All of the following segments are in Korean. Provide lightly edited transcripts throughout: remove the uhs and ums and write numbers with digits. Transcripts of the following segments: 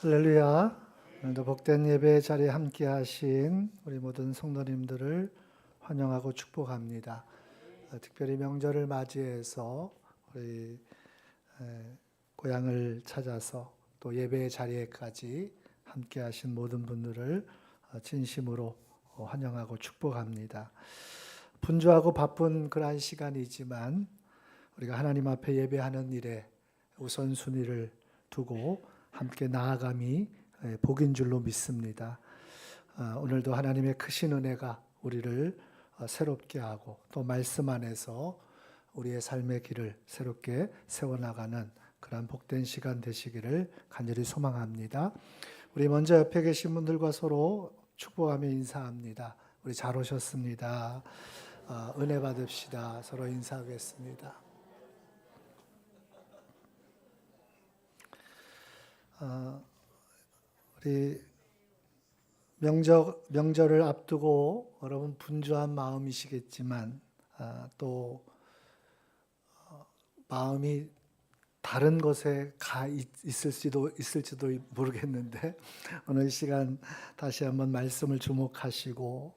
할렐루야. 오늘도 복된 예배 자리에 함께 하신 우리 모든 성도님들을 환영하고 축복합니다. 특별히 명절을 맞이해서 우리 고향을 찾아서 또 예배 자리에까지 함께 하신 모든 분들을 진심으로 환영하고 축복합니다. 분주하고 바쁜 그러한 시간이지만 우리가 하나님 앞에 예배하는 일에 우선순위를 두고 함께 나아감이 복인 줄로 믿습니다. 오늘도 하나님의 크신 은혜가 우리를 새롭게 하고 또 말씀 안에서 우리의 삶의 길을 새롭게 세워나가는 그런 복된 시간 되시기를 간절히 소망합니다. 우리 먼저 옆에 계신 분들과 서로 축복하며 인사합니다. 우리 잘 오셨습니다. 은혜 받읍시다. 서로 인사하겠습니다. 우리 명절을 앞두고 여러분 분주한 마음이시겠지만 또 마음이 다른 것에 가 있을지도 모르겠는데 오늘 이 시간 다시 한번 말씀을 주목하시고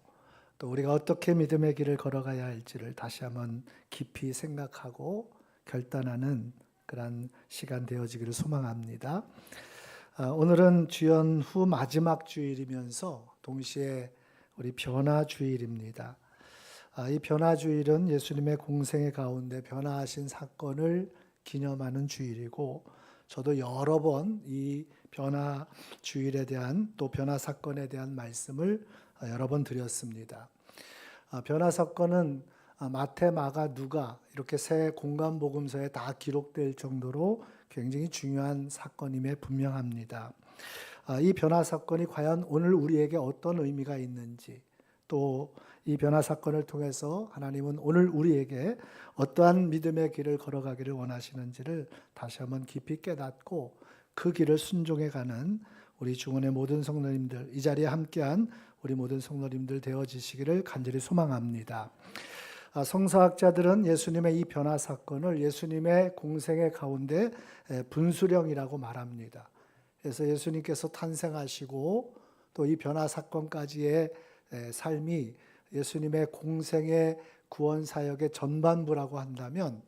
또 우리가 어떻게 믿음의 길을 걸어가야 할지를 다시 한번 깊이 생각하고 결단하는 그런 시간 되어지기를 소망합니다. 오늘은 주연 후 마지막 주일이면서 동시에 우리 변화주일입니다. 이 변화주일은 예수님의 공생의 가운데 변화하신 사건을 기념하는 주일이고 저도 여러 번 이 변화주일에 대한 또 변화사건에 대한 말씀을 여러 번 드렸습니다. 변화사건은 마태, 마가, 누가 이렇게 세 공간복음서에 다 기록될 정도로 굉장히 중요한 사건임에 분명합니다. 이 변화사건이 과연 오늘 우리에게 어떤 의미가 있는지 또 이 변화사건을 통해서 하나님은 오늘 우리에게 어떠한 믿음의 길을 걸어가기를 원하시는지를 다시 한번 깊이 깨닫고 그 길을 순종해가는 우리 중원의 모든 성도님들, 이 자리에 함께한 우리 모든 성도님들 되어지시기를 간절히 소망합니다. 성서학자들은 예수님의 이 변화 사건을 예수님의 공생의 가운데 분수령이라고 말합니다. 그래서 예수님께서 탄생하시고 또 이 변화 사건까지의 삶이 예수님의 공생의 구원 사역의 전반부라고 한다면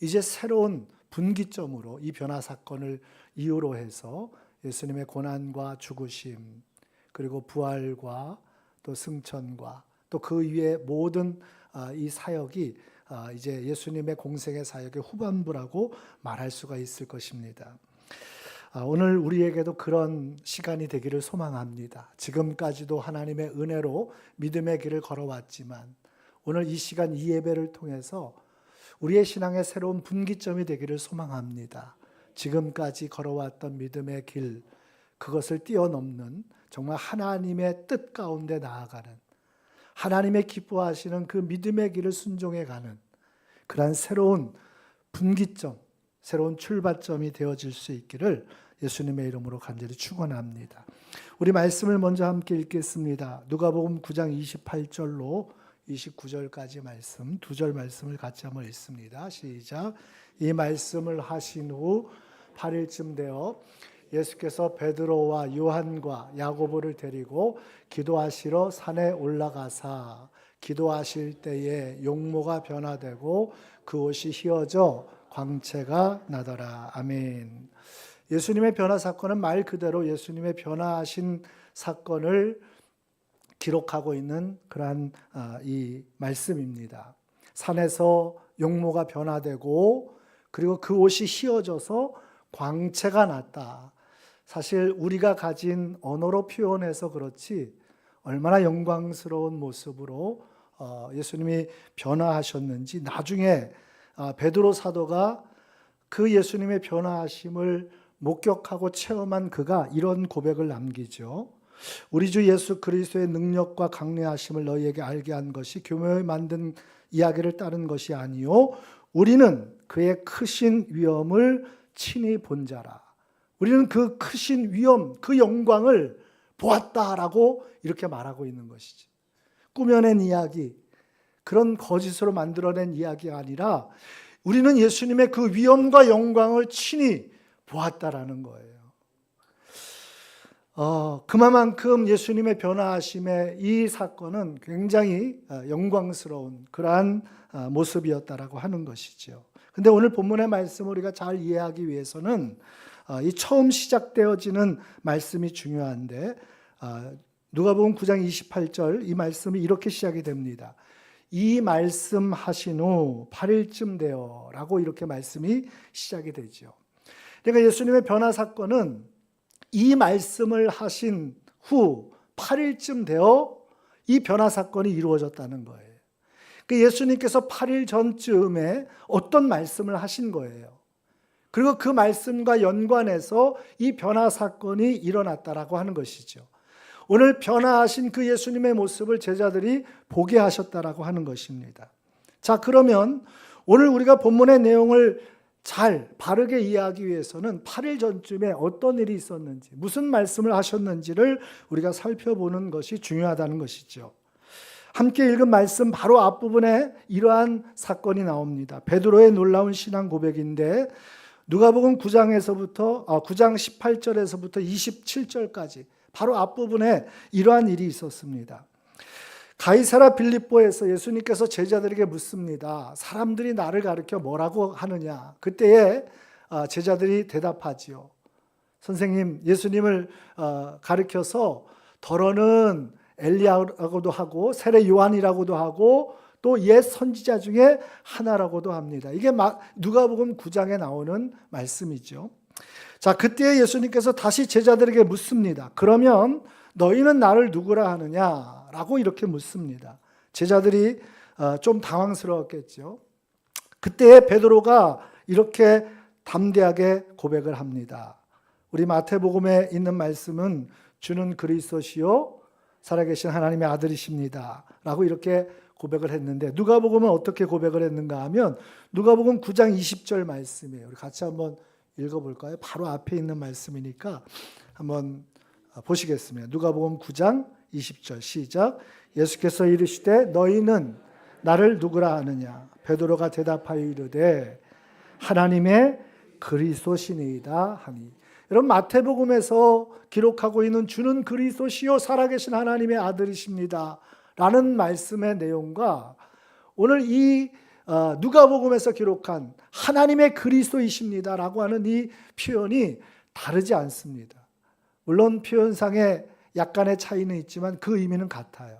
이제 새로운 분기점으로 이 변화 사건을 이유로 해서 예수님의 고난과 죽으심 그리고 부활과 또 승천과 또 그 위에 모든 이 사역이 이제 예수님의 공생의 사역의 후반부라고 말할 수가 있을 것입니다. 오늘 우리에게도 그런 시간이 되기를 소망합니다. 지금까지도 하나님의 은혜로 믿음의 길을 걸어왔지만 오늘 이 시간 이 예배를 통해서 우리의 신앙의 새로운 분기점이 되기를 소망합니다. 지금까지 걸어왔던 믿음의 길, 그것을 뛰어넘는 정말 하나님의 뜻 가운데 나아가는 하나님의 기뻐하시는 그 믿음의 길을 순종해가는 그러한 새로운 분기점, 새로운 출발점이 되어질 수 있기를 예수님의 이름으로 간절히 축원합니다. 우리 말씀을 먼저 함께 읽겠습니다. 누가복음 9장 28절로 29절까지 말씀, 두 절 말씀을 같이 한번 읽습니다. 시작. 이 말씀을 하신 후 8일쯤 되어 예수께서 베드로와 요한과 야고보를 데리고 기도하시러 산에 올라가사 기도하실 때에 용모가 변화되고 그 옷이 휘어져 광채가 나더라. 아멘. 예수님의 변화 사건은 말 그대로 예수님의 변화하신 사건을 기록하고 있는 그러한 이 말씀입니다. 산에서 용모가 변화되고 그리고 그 옷이 휘어져서 광채가 났다. 사실 우리가 가진 언어로 표현해서 그렇지 얼마나 영광스러운 모습으로 예수님이 변화하셨는지 나중에 베드로 사도가 그 예수님의 변화하심을 목격하고 체험한 그가 이런 고백을 남기죠. 우리 주 예수 그리스도의 능력과 강력하심을 너희에게 알게 한 것이 교묘히 만든 이야기를 따른 것이 아니요 우리는 그의 크신 위엄을 친히 본 자라. 우리는 그 크신 위엄, 그 영광을 보았다라고 이렇게 말하고 있는 것이지. 꾸며낸 이야기, 그런 거짓으로 만들어낸 이야기가 아니라 우리는 예수님의 그 위엄과 영광을 친히 보았다라는 거예요. 그만큼 예수님의 변화하심의 이 사건은 굉장히 영광스러운 그러한 모습이었다라고 하는 것이죠. 근데 오늘 본문의 말씀을 우리가 잘 이해하기 위해서는 이 처음 시작되어지는 말씀이 중요한데, 누가복음 9장 28절 이 말씀이 이렇게 시작이 됩니다. 이 말씀 하신 후 8일쯤 되어 라고 이렇게 말씀이 시작이 되죠. 그러니까 예수님의 변화 사건은 이 말씀을 하신 후 8일쯤 되어 이 변화 사건이 이루어졌다는 거예요. 예수님께서 8일 전쯤에 어떤 말씀을 하신 거예요. 그리고 그 말씀과 연관해서 이 변화 사건이 일어났다라고 하는 것이죠. 오늘 변화하신 그 예수님의 모습을 제자들이 보게 하셨다라고 하는 것입니다. 자, 그러면 오늘 우리가 본문의 내용을 잘 바르게 이해하기 위해서는 8일 전쯤에 어떤 일이 있었는지, 무슨 말씀을 하셨는지를 우리가 살펴보는 것이 중요하다는 것이죠. 함께 읽은 말씀 바로 앞부분에 이러한 사건이 나옵니다. 베드로의 놀라운 신앙 고백인데, 누가복음 9장 18절에서부터 27절까지 바로 앞부분에 이러한 일이 있었습니다. 가이사랴 빌립보에서 예수님께서 제자들에게 묻습니다. 사람들이 나를 가르쳐 뭐라고 하느냐? 그때에 제자들이 대답하지요. 선생님, 예수님을 가르쳐서 더러는 엘리야라고도 하고 세례 요한이라고도 하고 또 옛 선지자 중에 하나라고도 합니다. 이게 누가복음 9장에 나오는 말씀이죠. 자, 그때 예수님께서 다시 제자들에게 묻습니다. 그러면 너희는 나를 누구라 하느냐? 라고 이렇게 묻습니다. 제자들이 좀 당황스러웠겠죠. 그때 베드로가 이렇게 담대하게 고백을 합니다. 우리 마태복음에 있는 말씀은 주는 그리스도시요 살아계신 하나님의 아들이십니다 라고 이렇게 고백을 했는데, 누가복음은 어떻게 고백을 했는가 하면 누가복음 9장 20절 말씀이에요. 우리 같이 한번 읽어볼까요? 바로 앞에 있는 말씀이니까 한번 보시겠습니다. 누가복음 9장 20절 시작. 예수께서 이르시되 너희는 나를 누구라 하느냐? 베드로가 대답하여 이르되 하나님의 그리스도시니이다 하니. 여러분, 마태복음에서 기록하고 있는 주는 그리스도시요 살아계신 하나님의 아들이십니다 라는 말씀의 내용과 오늘 이 누가복음에서 기록한 하나님의 그리스도이십니다 라고 하는 이 표현이 다르지 않습니다. 물론 표현상에 약간의 차이는 있지만 그 의미는 같아요.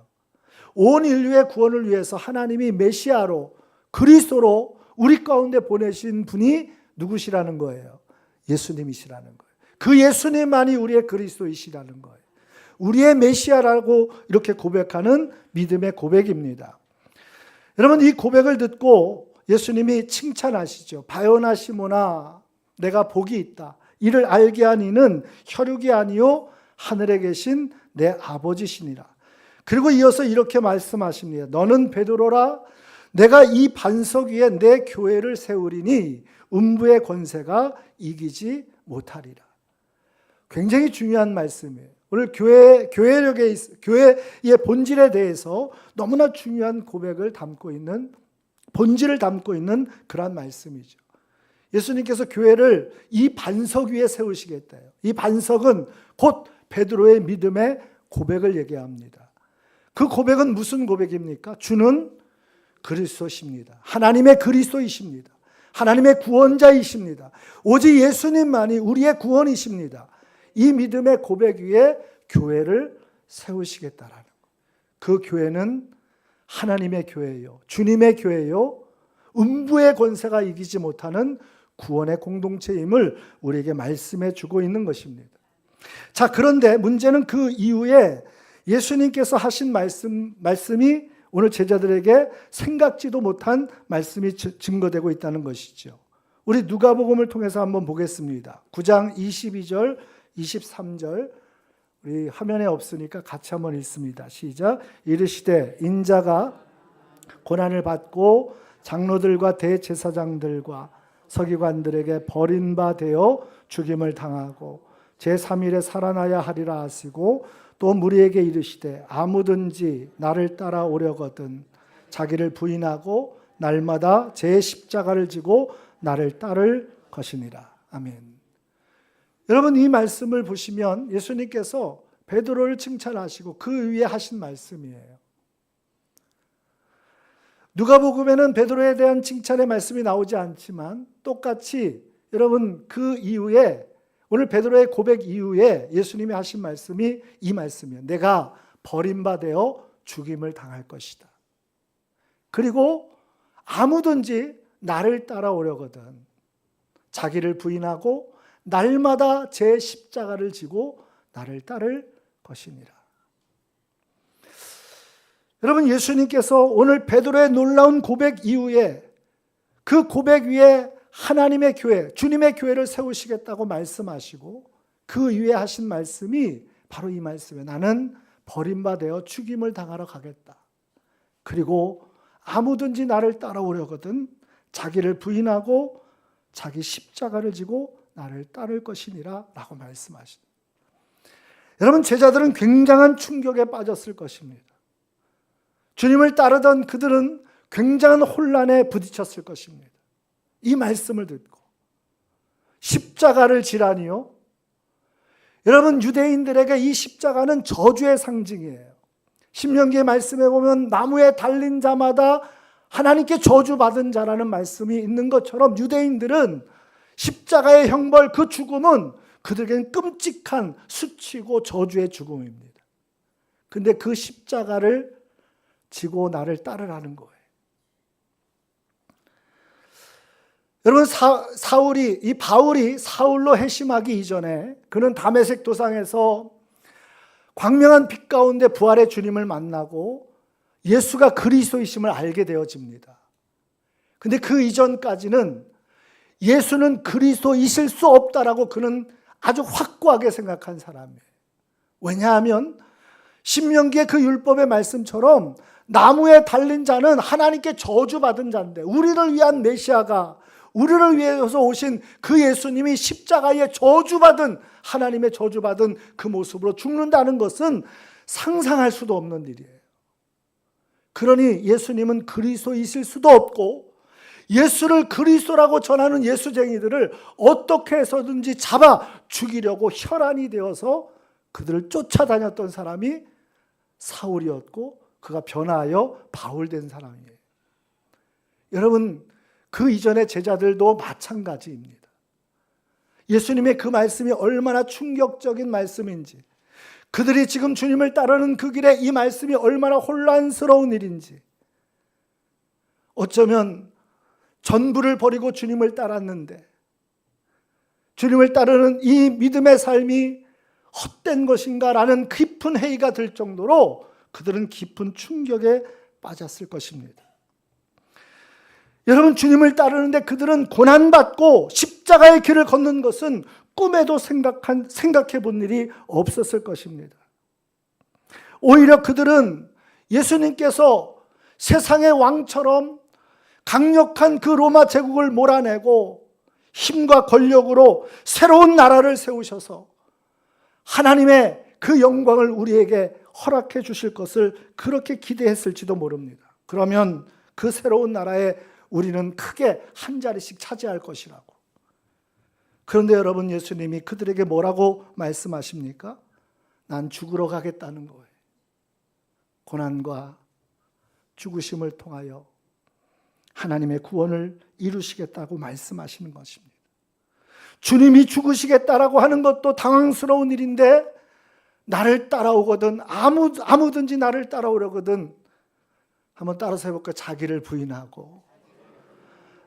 온 인류의 구원을 위해서 하나님이 메시아로 그리스도로 우리 가운데 보내신 분이 누구시라는 거예요? 예수님이시라는 거예요. 그 예수님만이 우리의 그리스도이시라는 거예요. 우리의 메시아라고 이렇게 고백하는 믿음의 고백입니다. 여러분, 이 고백을 듣고 예수님이 칭찬하시죠. 바요나 시모나, 내가 복이 있다. 이를 알게 한 이는 혈육이 아니요 하늘에 계신 내 아버지시니라. 그리고 이어서 이렇게 말씀하십니다. 너는 베드로라. 내가 이 반석 위에 내 교회를 세우리니 음부의 권세가 이기지 못하리라. 굉장히 중요한 말씀이에요. 오늘 교회의 본질에 대해서 너무나 중요한 고백을 담고 있는, 본질을 담고 있는 그러한 말씀이죠. 예수님께서 교회를 이 반석 위에 세우시겠다요. 이 반석은 곧 베드로의 믿음의 고백을 얘기합니다. 그 고백은 무슨 고백입니까? 주는 그리스도십니다. 하나님의 그리스도이십니다. 하나님의 구원자이십니다. 오직 예수님만이 우리의 구원이십니다. 이 믿음의 고백 위에 교회를 세우시겠다라는 것. 그 교회는 하나님의 교회요, 주님의 교회요, 음부의 권세가 이기지 못하는 구원의 공동체임을 우리에게 말씀해 주고 있는 것입니다. 자, 그런데 문제는 그 이후에 예수님께서 하신 말씀이 오늘 제자들에게 생각지도 못한 말씀이 증거되고 있다는 것이죠. 우리 누가복음을 통해서 한번 보겠습니다. 9장 22절, 23절 우리 화면에 없으니까 같이 한번 읽습니다. 시작. 이르시되 인자가 고난을 받고 장로들과 대제사장들과 서기관들에게 버림바 되어 죽임을 당하고 제3일에 살아나야 하리라 하시고 또 무리에게 이르시되 아무든지 나를 따라오려거든 자기를 부인하고 날마다 제 십자가를 지고 나를 따를 것이니라. 아멘. 여러분, 이 말씀을 보시면 예수님께서 베드로를 칭찬하시고 그 위에 하신 말씀이에요. 누가복음에는 베드로에 대한 칭찬의 말씀이 나오지 않지만 똑같이 여러분 그 이후에, 오늘 베드로의 고백 이후에 예수님이 하신 말씀이 이 말씀이에요. 내가 버림받아 죽임을 당할 것이다. 그리고 아무든지 나를 따라오려거든 자기를 부인하고 날마다 제 십자가를 지고 나를 따를 것이니라. 여러분, 예수님께서 오늘 베드로의 놀라운 고백 이후에 그 고백 위에 하나님의 교회, 주님의 교회를 세우시겠다고 말씀하시고 그 위에 하신 말씀이 바로 이 말씀이에요. 나는 버림받아 죽임을 당하러 가겠다. 그리고 아무든지 나를 따라오려거든 자기를 부인하고 자기 십자가를 지고 나를 따를 것이니라 라고 말씀하십니다. 여러분, 제자들은 굉장한 충격에 빠졌을 것입니다. 주님을 따르던 그들은 굉장한 혼란에 부딪혔을 것입니다. 이 말씀을 듣고 십자가를 지라니요? 여러분, 유대인들에게 이 십자가는 저주의 상징이에요. 신명기의 말씀에 보면 나무에 달린 자마다 하나님께 저주받은 자라는 말씀이 있는 것처럼 유대인들은 십자가의 형벌, 그 죽음은 그들에게는 끔찍한 수치고 저주의 죽음입니다. 근데 그 십자가를 지고 나를 따르라는 거예요. 여러분, 바울이 사울로 회심하기 이전에 그는 다메섹 도상에서 광명한 빛 가운데 부활의 주님을 만나고 예수가 그리스도이심을 알게 되어집니다. 근데 그 이전까지는 예수는 그리스도이실 수 없다라고 그는 아주 확고하게 생각한 사람이에요. 왜냐하면 신명기의 그 율법의 말씀처럼 나무에 달린 자는 하나님께 저주받은 자인데, 우리를 위한 메시아가, 우리를 위해서 오신 그 예수님이 십자가에 저주받은, 하나님의 저주받은 그 모습으로 죽는다는 것은 상상할 수도 없는 일이에요. 그러니 예수님은 그리스도이실 수도 없고, 예수를 그리스도라고 전하는 예수쟁이들을 어떻게 해서든지 잡아 죽이려고 혈안이 되어서 그들을 쫓아다녔던 사람이 사울이었고, 그가 변화하여 바울 된 사람이에요. 여러분, 그 이전의 제자들도 마찬가지입니다. 예수님의 그 말씀이 얼마나 충격적인 말씀인지, 그들이 지금 주님을 따르는 그 길에 이 말씀이 얼마나 혼란스러운 일인지, 어쩌면 전부를 버리고 주님을 따랐는데 주님을 따르는 이 믿음의 삶이 헛된 것인가라는 깊은 회의가 들 정도로 그들은 깊은 충격에 빠졌을 것입니다. 여러분, 주님을 따르는데 그들은 고난받고 십자가의 길을 걷는 것은 꿈에도 생각해 본 일이 없었을 것입니다. 오히려 그들은 예수님께서 세상의 왕처럼 강력한 그 로마 제국을 몰아내고 힘과 권력으로 새로운 나라를 세우셔서 하나님의 그 영광을 우리에게 허락해 주실 것을 그렇게 기대했을지도 모릅니다. 그러면 그 새로운 나라에 우리는 크게 한 자리씩 차지할 것이라고. 그런데 여러분, 예수님이 그들에게 뭐라고 말씀하십니까? 난 죽으러 가겠다는 거예요. 고난과 죽으심을 통하여 하나님의 구원을 이루시겠다고 말씀하시는 것입니다. 주님이 죽으시겠다라고 하는 것도 당황스러운 일인데, 나를 따라오거든, 아무든지 나를 따라오려거든, 한번 따라서 해볼까요? 자기를 부인하고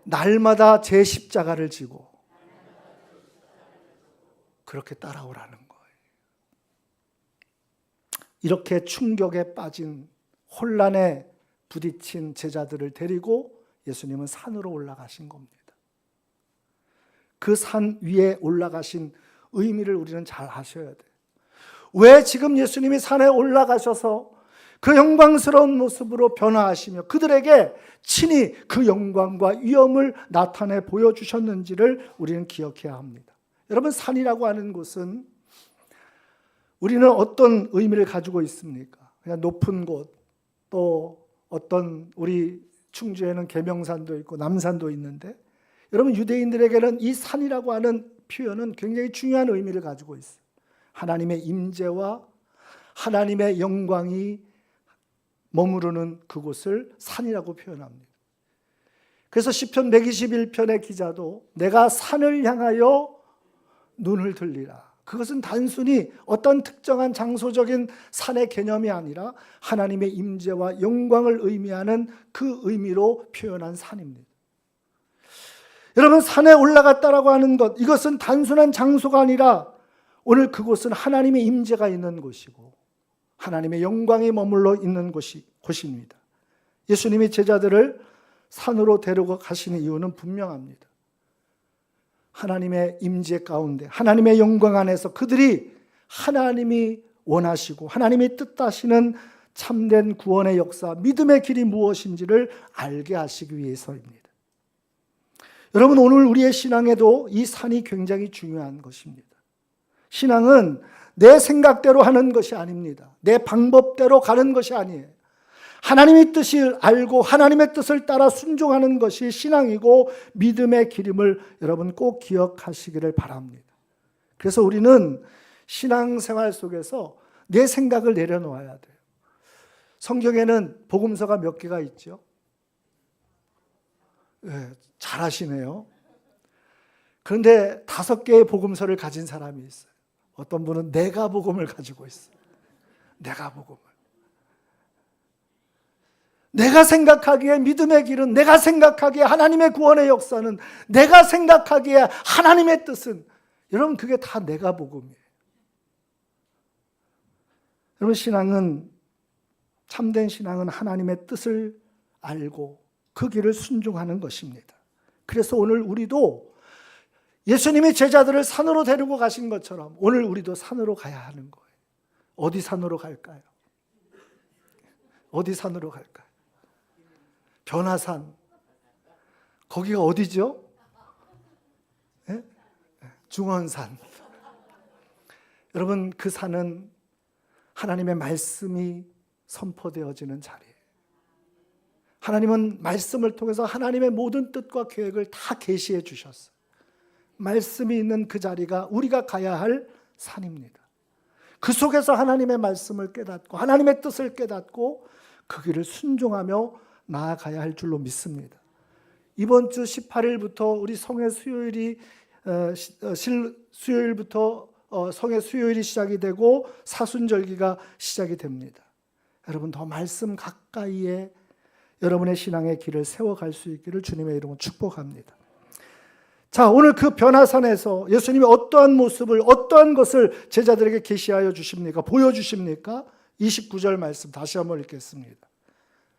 날마다 제 십자가를 지고 그렇게 따라오라는 거예요. 이렇게 충격에 빠진, 혼란에 부딪힌 제자들을 데리고 예수님은 산으로 올라가신 겁니다. 그 산 위에 올라가신 의미를 우리는 잘 아셔야 돼요. 왜 지금 예수님이 산에 올라가셔서 그 영광스러운 모습으로 변화하시며 그들에게 친히 그 영광과 위엄을 나타내 보여주셨는지를 우리는 기억해야 합니다. 여러분, 산이라고 하는 곳은 우리는 어떤 의미를 가지고 있습니까? 그냥 높은 곳, 또 어떤 우리 충주에는 계명산도 있고 남산도 있는데, 여러분, 유대인들에게는 이 산이라고 하는 표현은 굉장히 중요한 의미를 가지고 있어요. 하나님의 임재와 하나님의 영광이 머무르는 그곳을 산이라고 표현합니다. 그래서 시편 121편의 기자도 내가 산을 향하여 눈을 들리라. 그것은 단순히 어떤 특정한 장소적인 산의 개념이 아니라 하나님의 임재와 영광을 의미하는 그 의미로 표현한 산입니다. 여러분, 산에 올라갔다라고 하는 것, 이것은 단순한 장소가 아니라 오늘 그곳은 하나님의 임재가 있는 곳이고 하나님의 영광이 머물러 있는 곳입니다. 예수님이 제자들을 산으로 데리고 가시는 이유는 분명합니다. 하나님의 임재 가운데, 하나님의 영광 안에서 그들이 하나님이 원하시고 하나님이 뜻하시는 참된 구원의 역사, 믿음의 길이 무엇인지를 알게 하시기 위해서입니다. 여러분, 오늘 우리의 신앙에도 이 산이 굉장히 중요한 것입니다. 신앙은 내 생각대로 하는 것이 아닙니다. 내 방법대로 가는 것이 아니에요. 하나님의 뜻을 알고 하나님의 뜻을 따라 순종하는 것이 신앙이고 믿음의 길임을 여러분 꼭 기억하시기를 바랍니다. 그래서 우리는 신앙생활 속에서 내 생각을 내려놓아야 돼요. 성경에는 복음서가 몇 개가 있죠? 네, 잘하시네요. 그런데 5개의 복음서를 가진 사람이 있어요. 어떤 분은 내가 복음을 가지고 있어요. 내가 복음을. 내가 생각하기에 믿음의 길은, 내가 생각하기에 하나님의 구원의 역사는, 내가 생각하기에 하나님의 뜻은, 여러분 그게 다 내가 복음이에요. 여러분, 신앙은, 참된 신앙은 하나님의 뜻을 알고 그 길을 순종하는 것입니다. 그래서 오늘 우리도 예수님이 제자들을 산으로 데리고 가신 것처럼 오늘 우리도 산으로 가야 하는 거예요. 어디 산으로 갈까요? 어디 산으로 갈까요? 변화산. 거기가 어디죠? 네? 중원산. 여러분, 그 산은 하나님의 말씀이 선포되어지는 자리예요. 하나님은 말씀을 통해서 하나님의 모든 뜻과 계획을 다 계시해 주셨어요. 말씀이 있는 그 자리가 우리가 가야 할 산입니다. 그 속에서 하나님의 말씀을 깨닫고 하나님의 뜻을 깨닫고 그 길을 순종하며 나아가야 할 줄로 믿습니다. 이번 주 18일부터 우리 성회 수요일이 수요일부터 성회 수요일이 시작이 되고 사순절기가 시작이 됩니다. 여러분, 더 말씀 가까이에 여러분의 신앙의 길을 세워갈 수 있기를 주님의 이름으로 축복합니다. 자, 오늘 그 변화산에서 예수님이 어떠한 모습을, 어떠한 것을 제자들에게 계시하여 주십니까? 보여주십니까? 29절 말씀 다시 한번 읽겠습니다.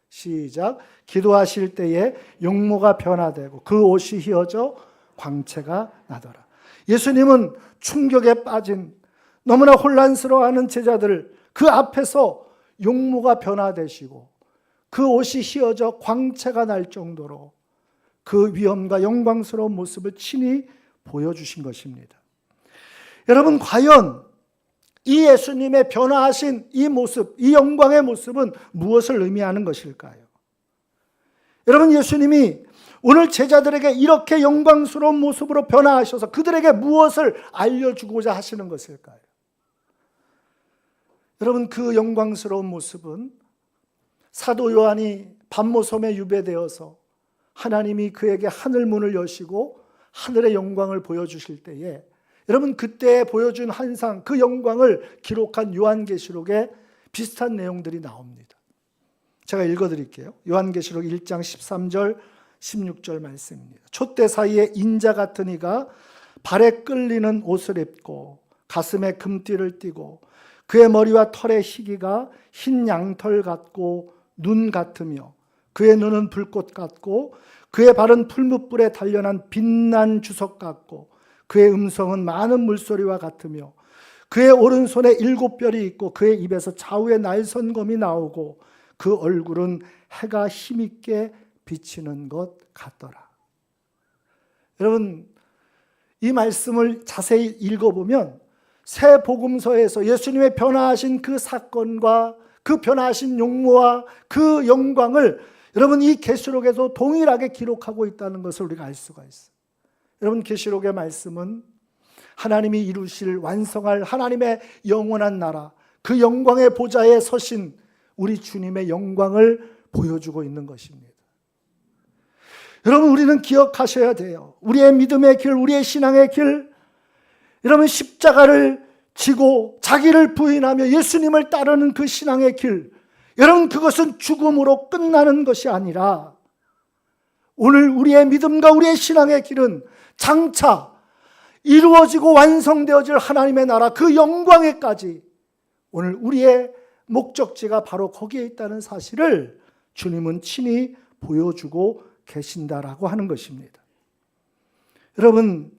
시작. 기도하실 때에 용모가 변화되고 그 옷이 휘어져 광채가 나더라. 예수님은 충격에 빠진, 너무나 혼란스러워하는 제자들을 그 앞에서 용모가 변화되시고 그 옷이 휘어져 광채가 날 정도로 그 위엄과 영광스러운 모습을 친히 보여주신 것입니다. 여러분, 과연 이 예수님의 변화하신 이 모습, 이 영광의 모습은 무엇을 의미하는 것일까요? 여러분, 예수님이 오늘 제자들에게 이렇게 영광스러운 모습으로 변화하셔서 그들에게 무엇을 알려주고자 하시는 것일까요? 여러분, 그 영광스러운 모습은 사도 요한이 반모섬에 유배되어서 하나님이 그에게 하늘 문을 여시고 하늘의 영광을 보여주실 때에, 여러분 그때 보여준 환상, 그 영광을 기록한 요한계시록에 비슷한 내용들이 나옵니다. 제가 읽어드릴게요. 요한계시록 1장 13절 16절 말씀입니다. 촛대 사이에 인자 같은 이가 발에 끌리는 옷을 입고 가슴에 금띠를 띠고 그의 머리와 털의 희기가 흰 양털 같고 눈 같으며 그의 눈은 불꽃 같고 그의 발은 풀무불에 단련한 빛난 주석 같고 그의 음성은 많은 물소리와 같으며 그의 오른손에 7 별이 있고 그의 입에서 좌우에 날선검이 나오고 그 얼굴은 해가 힘있게 비치는 것 같더라. 여러분, 이 말씀을 자세히 읽어보면 새 복음서에서 예수님의 변화하신 그 사건과 그 변화하신 용모와 그 영광을 여러분 이 계시록에도 동일하게 기록하고 있다는 것을 우리가 알 수가 있어요. 여러분, 계시록의 말씀은 하나님이 이루실 완성할 하나님의 영원한 나라, 그 영광의 보좌에 서신 우리 주님의 영광을 보여주고 있는 것입니다. 여러분, 우리는 기억하셔야 돼요. 우리의 믿음의 길, 우리의 신앙의 길, 여러분, 십자가를 지고 자기를 부인하며 예수님을 따르는 그 신앙의 길, 여러분, 그것은 죽음으로 끝나는 것이 아니라 오늘 우리의 믿음과 우리의 신앙의 길은 장차 이루어지고 완성되어질 하나님의 나라, 그 영광에까지 오늘 우리의 목적지가 바로 거기에 있다는 사실을 주님은 친히 보여주고 계신다라고 하는 것입니다. 여러분,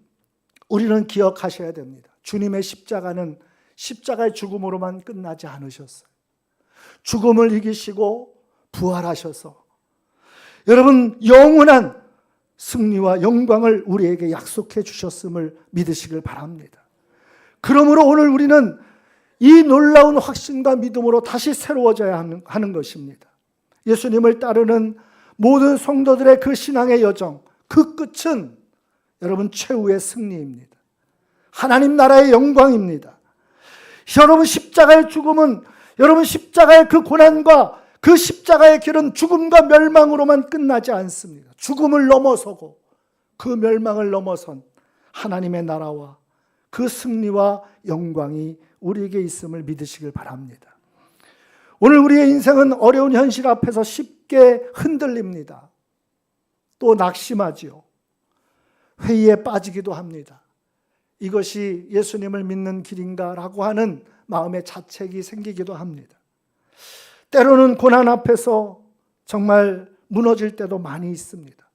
우리는 기억하셔야 됩니다. 주님의 십자가는 십자가의 죽음으로만 끝나지 않으셨어요. 죽음을 이기시고 부활하셔서 여러분, 영원한 승리와 영광을 우리에게 약속해 주셨음을 믿으시길 바랍니다. 그러므로 오늘 우리는 이 놀라운 확신과 믿음으로 다시 새로워져야 하는 것입니다. 예수님을 따르는 모든 성도들의 그 신앙의 여정, 그 끝은 여러분 최후의 승리입니다. 하나님 나라의 영광입니다. 여러분, 십자가의 죽음은, 여러분, 십자가의 그 고난과 그 십자가의 길은 죽음과 멸망으로만 끝나지 않습니다. 죽음을 넘어서고 그 멸망을 넘어선 하나님의 나라와 그 승리와 영광이 우리에게 있음을 믿으시길 바랍니다. 오늘 우리의 인생은 어려운 현실 앞에서 쉽게 흔들립니다. 또 낙심하지요. 회의에 빠지기도 합니다. 이것이 예수님을 믿는 길인가라고 하는 마음의 자책이 생기기도 합니다. 때로는 고난 앞에서 정말 무너질 때도 많이 있습니다.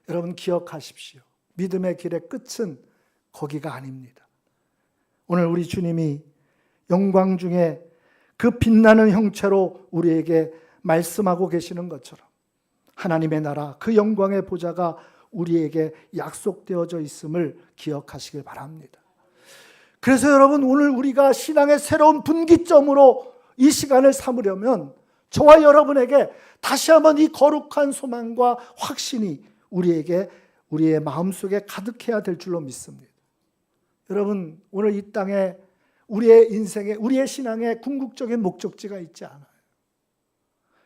여러분, 기억하십시오. 믿음의 길의 끝은 거기가 아닙니다. 오늘 우리 주님이 영광 중에 그 빛나는 형체로 우리에게 말씀하고 계시는 것처럼 하나님의 나라, 그 영광의 보좌가 우리에게 약속되어져 있음을 기억하시길 바랍니다. 그래서 여러분, 오늘 우리가 신앙의 새로운 분기점으로 이 시간을 삼으려면 저와 여러분에게 다시 한번 이 거룩한 소망과 확신이 우리의 마음속에 가득해야 될 줄로 믿습니다. 여러분, 오늘 이 땅에 우리의 인생에, 우리의 신앙에 궁극적인 목적지가 있지 않아요.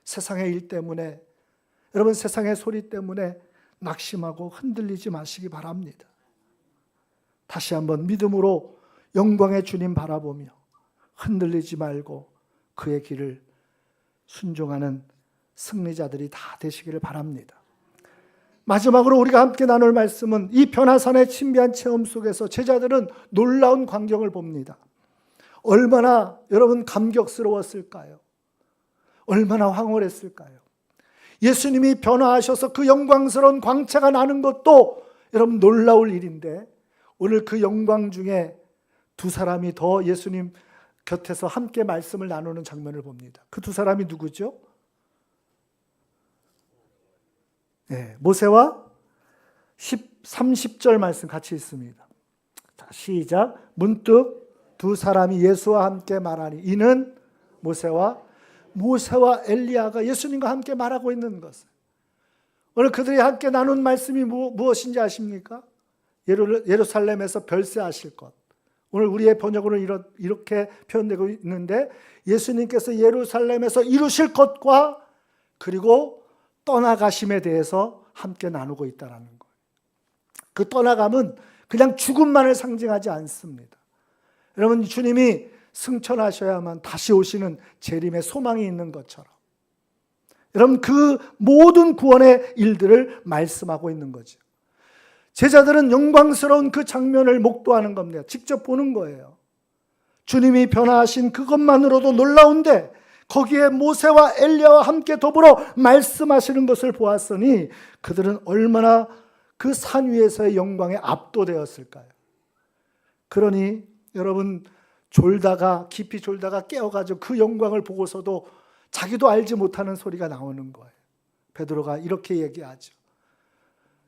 세상의 일 때문에, 여러분, 세상의 소리 때문에 낙심하고 흔들리지 마시기 바랍니다. 다시 한번 믿음으로 영광의 주님 바라보며 흔들리지 말고 그의 길을 순종하는 승리자들이 다 되시기를 바랍니다. 마지막으로 우리가 함께 나눌 말씀은 이 변화산의 신비한 체험 속에서 제자들은 놀라운 광경을 봅니다. 얼마나 여러분 감격스러웠을까요? 얼마나 황홀했을까요? 예수님이 변화하셔서 그 영광스러운 광채가 나는 것도 여러분 놀라울 일인데, 오늘 그 영광 중에 두 사람이 더 예수님 곁에서 함께 말씀을 나누는 장면을 봅니다. 그 두 사람이 누구죠? 네, 모세와 30절 말씀 같이 있습니다. 자, 시작. 문득 두 사람이 예수와 함께 말하니, 이는 모세와 엘리야가 예수님과 함께 말하고 있는 것을. 오늘 그들이 함께 나눈 말씀이 무엇인지 아십니까? 예루살렘에서 별세하실 것. 오늘 우리의 번역으로는 이렇게 표현되고 있는데, 예수님께서 예루살렘에서 이루실 것과 그리고 떠나가심에 대해서 함께 나누고 있다는 거예요. 그 떠나감은 그냥 죽음만을 상징하지 않습니다. 여러분, 주님이 승천하셔야만 다시 오시는 재림의 소망이 있는 것처럼 여러분, 그 모든 구원의 일들을 말씀하고 있는 거죠. 제자들은 영광스러운 그 장면을 목도하는 겁니다. 직접 보는 거예요. 주님이 변화하신 그것만으로도 놀라운데 거기에 모세와 엘리야와 함께 더불어 말씀하시는 것을 보았으니 그들은 얼마나 그 산 위에서의 영광에 압도되었을까요? 그러니 여러분, 깊이 졸다가 깨어가지고 그 영광을 보고서도 자기도 알지 못하는 소리가 나오는 거예요. 베드로가 이렇게 얘기하죠.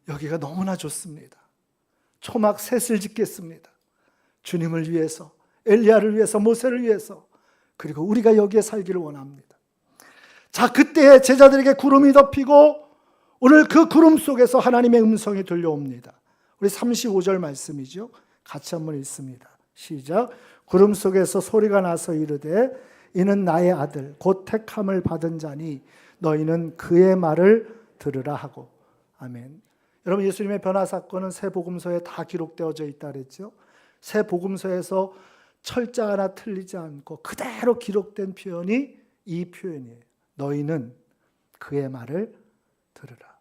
여기가 너무나 좋습니다. 초막 셋을 짓겠습니다. 주님을 위해서, 엘리야를 위해서, 모세를 위해서, 그리고 우리가 여기에 살기를 원합니다. 자, 그때 제자들에게 구름이 덮이고 오늘 그 구름 속에서 하나님의 음성이 들려옵니다. 우리 35절 말씀이죠. 같이 한번 읽습니다. 시작. 구름 속에서 소리가 나서 이르되 이는 나의 아들 곧 택함을 받은 자니 너희는 그의 말을 들으라 하고. 아멘. 여러분, 예수님의 변화 사건은 새 복음서에 다 기록되어져 있다 그랬죠. 새 복음서에서 철자 하나 틀리지 않고 그대로 기록된 표현이 이 표현이에요. 너희는 그의 말을 들으라.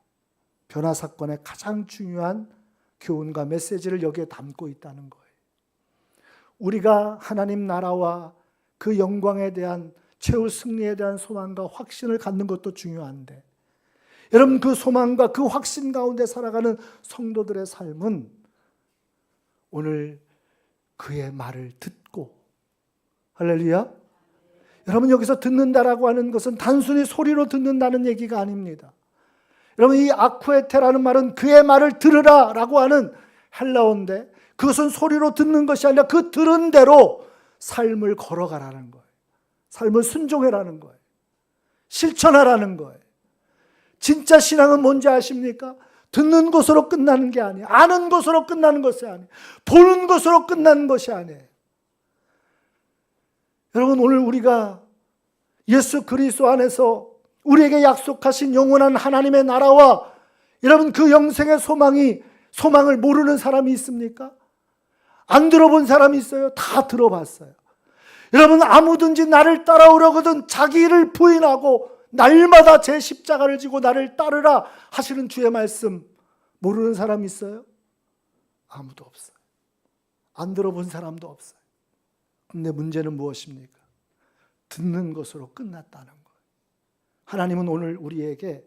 변화 사건의 가장 중요한 교훈과 메시지를 여기에 담고 있다는 거예요. 우리가 하나님 나라와 그 영광에 대한 최후 승리에 대한 소망과 확신을 갖는 것도 중요한데, 여러분, 그 소망과 그 확신 가운데 살아가는 성도들의 삶은 오늘 그의 말을 듣고, 할렐루야. 여러분, 여기서 듣는다라고 하는 것은 단순히 소리로 듣는다는 얘기가 아닙니다. 여러분, 이 아쿠에테라는 말은 그의 말을 들으라 라고 하는 헬라어인데, 그것은 소리로 듣는 것이 아니라 그 들은 대로 삶을 걸어가라는 거예요. 삶을 순종해라는 거예요. 실천하라는 거예요. 진짜 신앙은 뭔지 아십니까? 듣는 것으로 끝나는 게 아니에요. 아는 것으로 끝나는 것이 아니에요. 보는 것으로 끝나는 것이 아니에요. 여러분, 오늘 우리가 예수 그리스도 안에서 우리에게 약속하신 영원한 하나님의 나라와 여러분 그 영생의 소망을 모르는 사람이 있습니까? 안 들어본 사람이 있어요? 다 들어봤어요. 여러분, 아무든지 나를 따라오려거든 자기를 부인하고 날마다 제 십자가를 지고 나를 따르라 하시는 주의 말씀 모르는 사람이 있어요? 아무도 없어요. 안 들어본 사람도 없어요. 근데 문제는 무엇입니까? 듣는 것으로 끝났다는 거예요. 하나님은 오늘 우리에게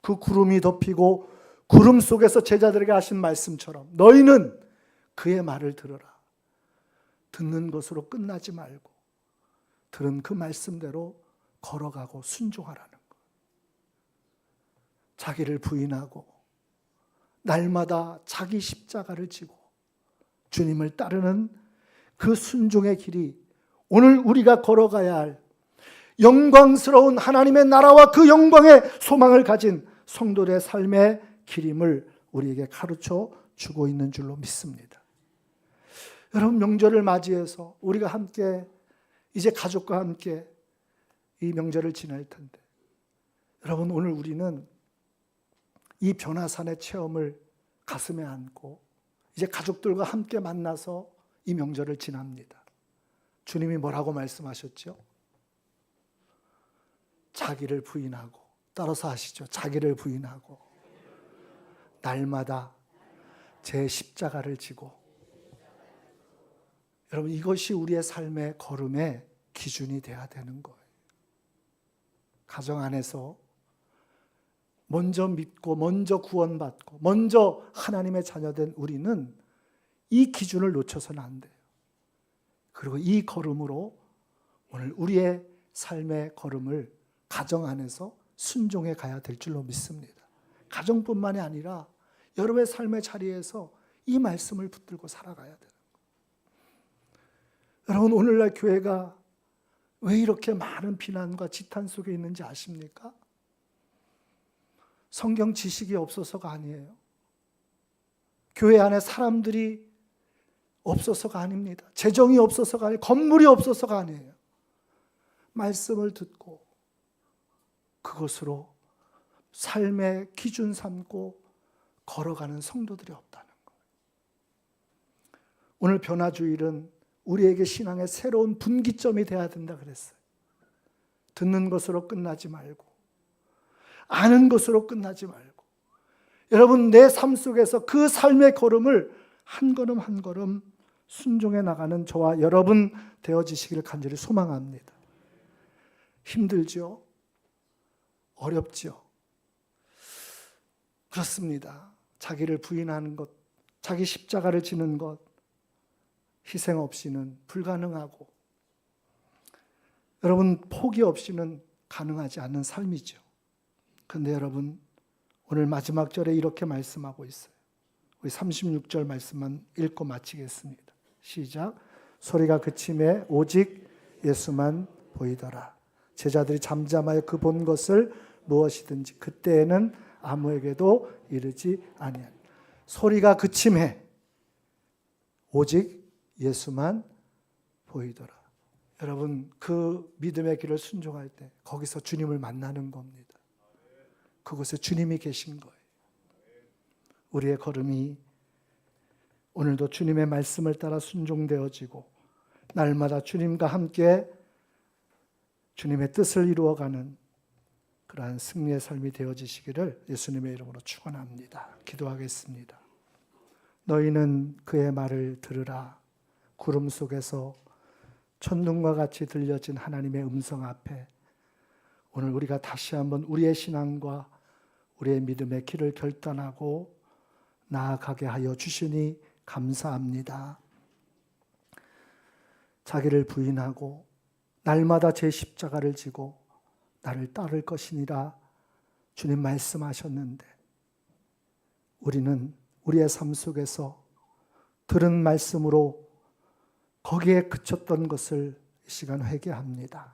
그 구름이 덮이고 구름 속에서 제자들에게 하신 말씀처럼 너희는 그의 말을 들으라. 듣는 것으로 끝나지 말고 들은 그 말씀대로 걸어가고 순종하라는 거예요. 자기를 부인하고 날마다 자기 십자가를 지고 주님을 따르는 그 순종의 길이 오늘 우리가 걸어가야 할 영광스러운 하나님의 나라와 그 영광의 소망을 가진 성도들의 삶의 길임을 우리에게 가르쳐 주고 있는 줄로 믿습니다. 여러분, 명절을 맞이해서 우리가 함께 이제 가족과 함께 이 명절을 지낼 텐데, 여러분, 오늘 우리는 이 변화산의 체험을 가슴에 안고 이제 가족들과 함께 만나서 이 명절을 지납니다. 주님이 뭐라고 말씀하셨죠? 자기를 부인하고, 따라서 하시죠. 자기를 부인하고 날마다 제 십자가를 지고. 여러분, 이것이 우리의 삶의 걸음의 기준이 돼야 되는 거예요. 가정 안에서 먼저 믿고 먼저 구원받고 먼저 하나님의 자녀된 우리는 이 기준을 놓쳐서는 안 돼요. 그리고 이 걸음으로 오늘 우리의 삶의 걸음을 가정 안에서 순종해 가야 될 줄로 믿습니다. 가정뿐만이 아니라 여러분의 삶의 자리에서 이 말씀을 붙들고 살아가야 돼요. 여러분, 오늘날 교회가 왜 이렇게 많은 비난과 지탄 속에 있는지 아십니까? 성경 지식이 없어서가 아니에요. 교회 안에 사람들이 없어서가 아닙니다. 재정이 없어서가 아니에요. 건물이 없어서가 아니에요. 말씀을 듣고 그것으로 삶의 기준 삼고 걸어가는 성도들이 없다는 거예요. 오늘 변화주일은 우리에게 신앙의 새로운 분기점이 돼야 된다 그랬어요. 듣는 것으로 끝나지 말고 아는 것으로 끝나지 말고 여러분, 내 삶 속에서 그 삶의 걸음을 한 걸음 한 걸음 순종해 나가는 저와 여러분 되어지시기를 간절히 소망합니다. 힘들죠? 어렵죠? 그렇습니다. 자기를 부인하는 것, 자기 십자가를 지는 것, 희생 없이는 불가능하고 여러분, 포기 없이는 가능하지 않는 삶이죠. 그런데 여러분, 오늘 마지막 절에 이렇게 말씀하고 있어요. 우리 36절 말씀만 읽고 마치겠습니다. 시작. 소리가 그침에 오직 예수만 보이더라. 제자들이 잠잠하여 그 본 것을 무엇이든지 그때에는 아무에게도 이르지 아니하니. 소리가 그침에 오직 예수만 보이더라. 여러분, 그 믿음의 길을 순종할 때 거기서 주님을 만나는 겁니다. 그곳에 주님이 계신 거예요. 우리의 걸음이 오늘도 주님의 말씀을 따라 순종되어지고 날마다 주님과 함께 주님의 뜻을 이루어가는 그러한 승리의 삶이 되어지시기를 예수님의 이름으로 축원합니다. 기도하겠습니다. 너희는 그의 말을 들으라. 구름 속에서 천둥과 같이 들려진 하나님의 음성 앞에 오늘 우리가 다시 한번 우리의 신앙과 우리의 믿음의 길을 결단하고 나아가게 하여 주시니 감사합니다. 자기를 부인하고 날마다 제 십자가를 지고 나를 따를 것이니라 주님 말씀하셨는데 우리는 우리의 삶 속에서 들은 말씀으로 거기에 그쳤던 것을 이 시간 회개합니다.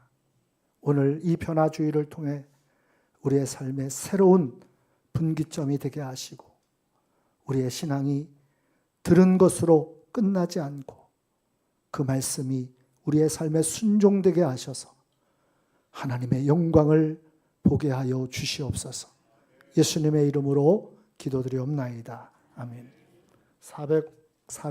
오늘 이 변화주의를 통해 우리의 삶에 새로운 분기점이 되게 하시고 우리의 신앙이 들은 것으로 끝나지 않고 그 말씀이 우리의 삶에 순종되게 하셔서 하나님의 영광을 보게 하여 주시옵소서. 예수님의 이름으로 기도드리옵나이다. 아멘.